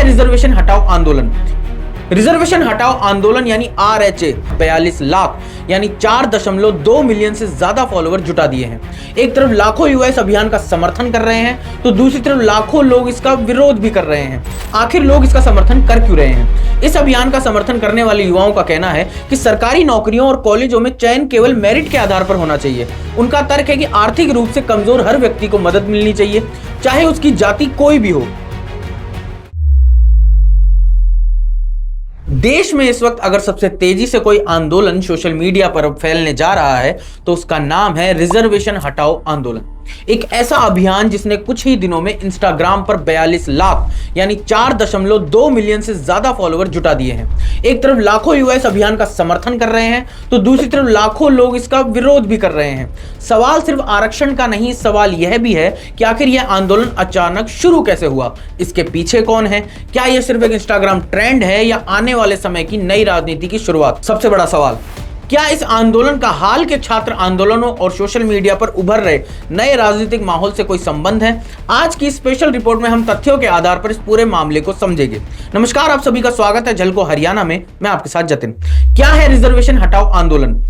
है रिजर्वेशन हटाओ आंदोलन? रिजर्वेशन हटाओ आंदोलन यानी RHA 42 लाख यानी 4.2 मिलियन से ज्यादा फॉलोअर जुटा दिए हैं। एक तरफ लाखों युवा इस अभियान का समर्थन कर रहे हैं तो दूसरी तरफ लाखों लोग इसका विरोध भी कर रहे हैं। आखिर लोग इसका समर्थन कर क्यों रहे हैं? इस अभियान का समर्थन करने वाले युवाओं का कहना है कि सरकारी नौकरियों और कॉलेजों में चयन केवल मेरिट के आधार पर होना चाहिए। उनका तर्क है कि आर्थिक रूप से कमजोर हर व्यक्ति को मदद मिलनी चाहिए, चाहे उसकी जाति कोई भी हो। देश में इस वक्त अगर सबसे तेजी से कोई आंदोलन सोशल मीडिया पर फैलने जा रहा है तो उसका नाम है रिजर्वेशन हटाओ आंदोलन। एक ऐसा अभियान जिसने कुछ ही दिनों में इंस्टाग्राम पर 42 लाख यानी 4.2 मिलियन से ज्यादा फॉलोअर जुटा दिए हैं। एक तरफ लाखों युवा इस अभियान का समर्थन कर रहे हैं तो दूसरी तरफ लाखों लोग इसका विरोध भी कर रहे हैं। सवाल सिर्फ आरक्षण का नहीं, सवाल यह भी है कि आखिर यह आंदोलन अचानक शुरू कैसे हुआ, इसके पीछे कौन है, क्या यह सिर्फ एक इंस्टाग्राम ट्रेंड है या आने वाले समय की नई राजनीति की शुरुआत? सबसे बड़ा सवाल, क्या इस आंदोलन का हाल के छात्र आंदोलनों और सोशल मीडिया पर उभर रहे नए राजनीतिक माहौल से कोई संबंध है? आज की स्पेशल रिपोर्ट में हम तथ्यों के आधार पर इस पूरे मामले को समझेंगे। नमस्कार, आप सभी का स्वागत है झलको हरियाणा में। मैं आपके साथ जतिन। क्या है रिजर्वेशन हटाओ आंदोलन?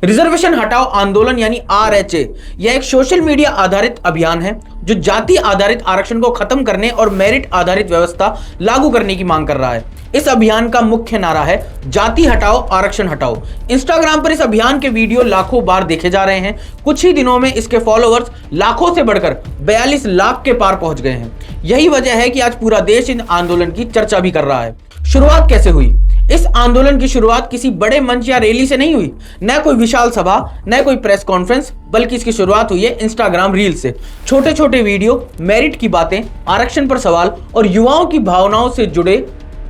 रिजर्वेशन हटाओ आंदोलन यानी RHA यह एक सोशल मीडिया आधारित अभियान है जो जाति आधारित आरक्षण को खत्म करने और मेरिट आधारित व्यवस्था लागू करने की मांग कर रहा है। इस अभियान का मुख्य नारा है जाति हटाओ आरक्षण हटाओ। इंस्टाग्राम पर इस अभियान के वीडियो लाखों बार देखे जा रहे हैं। कुछ ही दिनों में इसके फॉलोअर्स लाखों से बढ़कर 42 लाख के पार पहुंच गए हैं। यही वजह है कि आज पूरा देश इन आंदोलन की चर्चा भी कर रहा है। शुरुआत कैसे हुई? इस आंदोलन की शुरुआत किसी बड़े मंच या रैली से नहीं हुई, न कोई विशाल सभा, न कोई प्रेस कॉन्फ्रेंस, बल्कि इसकी शुरुआत हुई है इंस्टाग्राम रील से। छोटे छोटे वीडियो, मेरिट की बातें, आरक्षण पर सवाल और युवाओं की भावनाओं से जुड़े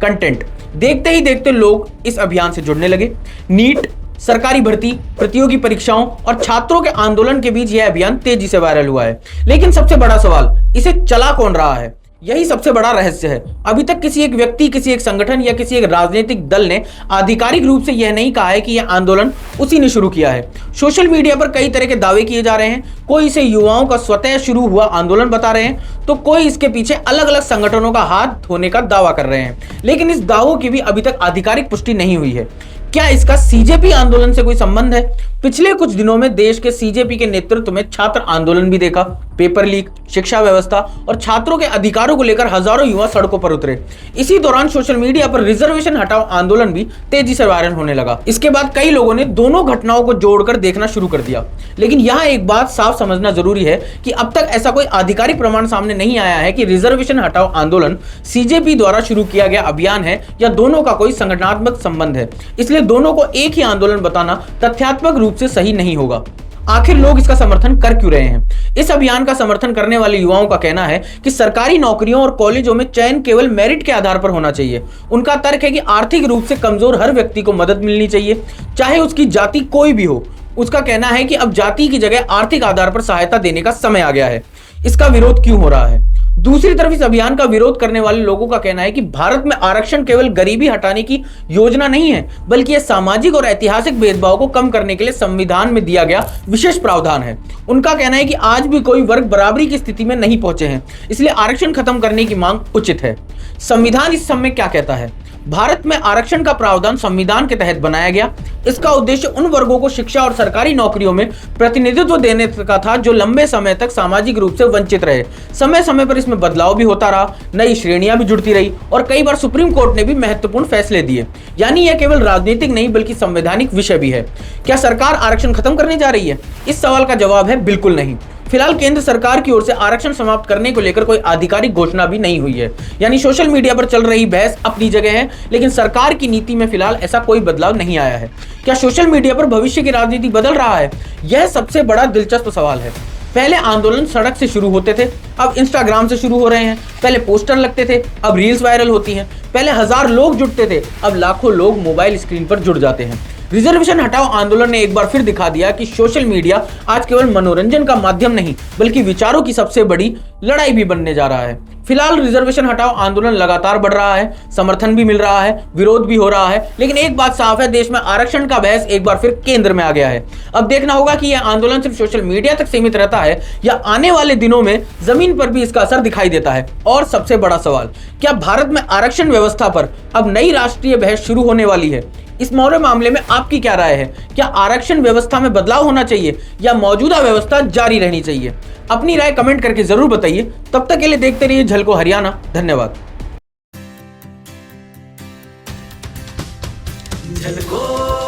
कंटेंट देखते ही देखते लोग इस अभियान से जुड़ने लगे। नीट, सरकारी भर्ती, प्रतियोगी परीक्षाओं और छात्रों के आंदोलन के बीच यह अभियान तेजी से वायरल हुआ है। लेकिन सबसे बड़ा सवाल, इसे चला कौन रहा है? यही सबसे बड़ा रहस्य है। अभी तक किसी एक व्यक्ति, किसी एक संगठन या किसी एक राजनीतिक दल ने आधिकारिक रूप से यह नहीं कहा है कि यह आंदोलन उसी ने शुरू किया है। सोशल मीडिया पर कई तरह के दावे किए जा रहे हैं। कोई इसे युवाओं का स्वतः शुरू हुआ आंदोलन बता रहे हैं तो कोई इसके पीछे अलग अलग संगठनों का हाथ होने का दावा कर रहे हैं। लेकिन इस दावों की भी अभी तक आधिकारिक पुष्टि नहीं हुई है। क्या इसका CJP आंदोलन से कोई संबंध है? पिछले कुछ दिनों में देश के CJP के नेतृत्व में छात्र आंदोलन भी देखा। पेपर लीक, शिक्षा व्यवस्था और छात्रों के अधिकारों को लेकर हजारों युवा सड़कों पर उतरे। इसी दौरान सोशल मीडिया पर रिजर्वेशन हटाओ आंदोलन भी तेजी से वायरल होने लगा। इसके बाद कई लोगों ने दोनों घटनाओं को जोड़कर देखना शुरू कर दिया। लेकिन यहाँ एक बात साफ समझना जरूरी है कि अब तक ऐसा कोई आधिकारिक प्रमाण सामने नहीं आया है कि रिजर्वेशन हटाओ आंदोलन CJP द्वारा शुरू किया गया अभियान है या दोनों का कोई संगठनात्मक संबंध है। इसलिए दोनों को एक ही आंदोलन बताना तथ्यात्मक रूप से सही नहीं होगा। आखिर लोग इसका समर्थन कर क्यों रहे हैं? इस अभियान का समर्थन करने वाले युवाओं का कहना है कि सरकारी नौकरियों और कॉलेजों में चयन केवल मेरिट के आधार पर होना चाहिए। उनका तर्क है कि आर्थिक रूप से कमजोर हर व्यक्ति को मदद मिलनी चाहिए, चाहे उसकी जाति कोई भी हो। उसका कहना है कि अब जाति की जगह आर्थिक आधार पर सहायता देने का समय आ गया है। इसका विरोध क्यों हो रहा है? दूसरी तरफ इस अभियान का विरोध करने वाले लोगों का कहना है कि भारत में आरक्षण केवल गरीबी हटाने की योजना नहीं है, बल्कि यह सामाजिक और ऐतिहासिक भेदभाव को कम करने के लिए संविधान में दिया गया विशेष प्रावधान है। उनका कहना है कि आज भी कोई वर्ग बराबरी की स्थिति में नहीं पहुंचे हैं, इसलिए आरक्षण खत्म करने की मांग उचित है। संविधान इस समय क्या कहता है? भारत में आरक्षण का प्रावधान संविधान के तहत बनाया गया। इसका उद्देश्य उन वर्गों को शिक्षा और सरकारी नौकरियों में प्रतिनिधित्व देने का था जो लंबे समय तक सामाजिक रूप से वंचित रहे। समय समय पर इसमें बदलाव भी होता रहा, नई श्रेणियां भी जुड़ती रही और कई बार सुप्रीम कोर्ट ने भी महत्वपूर्ण फैसले दिए। यानी यह केवल राजनीतिक नहीं बल्कि संवैधानिक विषय भी है। क्या सरकार आरक्षण खत्म करने जा रही है? इस सवाल का जवाब है बिल्कुल नहीं। फिलहाल केंद्र सरकार की ओर से आरक्षण समाप्त करने को लेकर कोई आधिकारिक घोषणा भी नहीं हुई है। यानी सोशल मीडिया पर चल रही बहस अपनी जगह है, लेकिन सरकार की नीति में फिलहाल ऐसा कोई बदलाव नहीं आया है। क्या सोशल मीडिया पर भविष्य की राजनीति बदल रहा है? यह सबसे बड़ा दिलचस्प सवाल है। पहले आंदोलन सड़क से शुरू होते थे, अब इंस्टाग्राम से शुरू हो रहे हैं। पहले पोस्टर लगते थे, अब रील्स वायरल होती हैं। पहले 1000 लोग जुटते थे, अब लाखों लोग मोबाइल स्क्रीन पर जुड़ जाते हैं। रिजर्वेशन हटाओ आंदोलन ने एक बार फिर दिखा दिया कि सोशल मीडिया आज केवल मनोरंजन का माध्यम नहीं बल्कि विचारों की सबसे बड़ी लड़ाई भी बनने जा रहा है। फिलहाल रिजर्वेशन हटाओ आंदोलन लगातार बढ़ रहा है, समर्थन भी मिल रहा है, विरोध भी हो रहा है, लेकिन एक बात साफ है, देश में आरक्षण का बहस एक बार फिर केंद्र में आ गया है। अब देखना होगा कि यह आंदोलन सिर्फ सोशल मीडिया तक सीमित रहता है या आने वाले दिनों में जमीन पर भी इसका असर दिखाई देता है। और सबसे बड़ा सवाल, क्या भारत में आरक्षण व्यवस्था पर अब नई राष्ट्रीय बहस शुरू होने वाली है? इस पूरे मामले में आपकी क्या राय है? क्या आरक्षण व्यवस्था में बदलाव होना चाहिए या मौजूदा व्यवस्था जारी रहनी चाहिए? अपनी राय कमेंट करके जरूर बताइए। तब तक के लिए देखते रहिए झलको हरियाणा। धन्यवाद। झलको